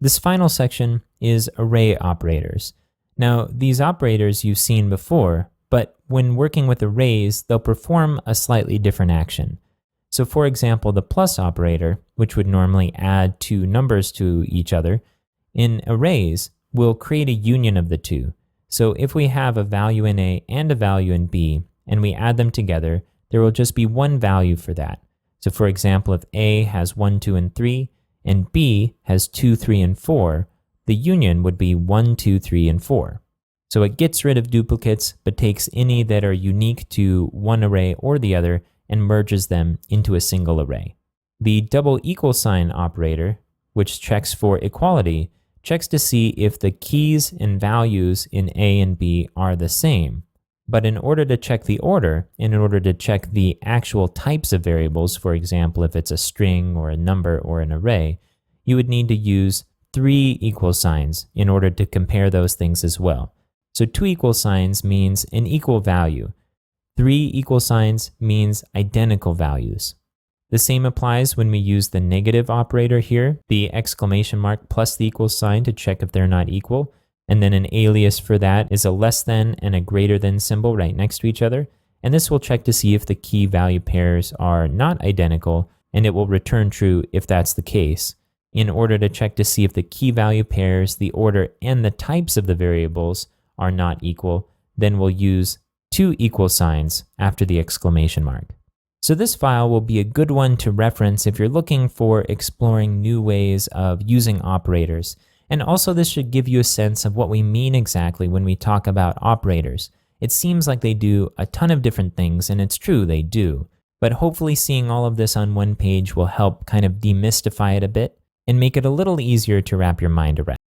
This final section is array operators. Now, these operators you've seen before, but when working with arrays, they'll perform a slightly different action. So for example, the plus operator, which would normally add two numbers to each other, in arrays will create a union of the two. So if we have a value in A and a value in B, and we add them together, there will just be one value for that. So for example, if A has 1, 2, and 3, and B has 2, 3, and 4, the union would be 1, 2, 3, and 4. So it gets rid of duplicates, but takes any that are unique to one array or the other and merges them into a single array. The double equal sign operator, which checks for equality, checks to see if the keys and values in A and B are the same. But in order to check the order, and in order to check the actual types of variables, for example, if it's a string or a number or an array, you would need to use 3 equal signs in order to compare those things as well. So 2 equal signs means an equal value. 3 equal signs means identical values. The same applies when we use the negative operator here, the exclamation mark plus the equal sign to check if they're not equal. And then an alias for that is a less than and a greater than symbol right next to each other. And this will check to see if the key value pairs are not identical, and it will return true if that's the case. In order to check to see if the key value pairs, the order, and the types of the variables are not equal, then we'll use 2 equal signs after the exclamation mark. So this file will be a good one to reference if you're looking for exploring new ways of using operators. And also this should give you a sense of what we mean exactly when we talk about operators. It seems like they do a ton of different things, and it's true, they do. But hopefully seeing all of this on one page will help kind of demystify it a bit and make it a little easier to wrap your mind around.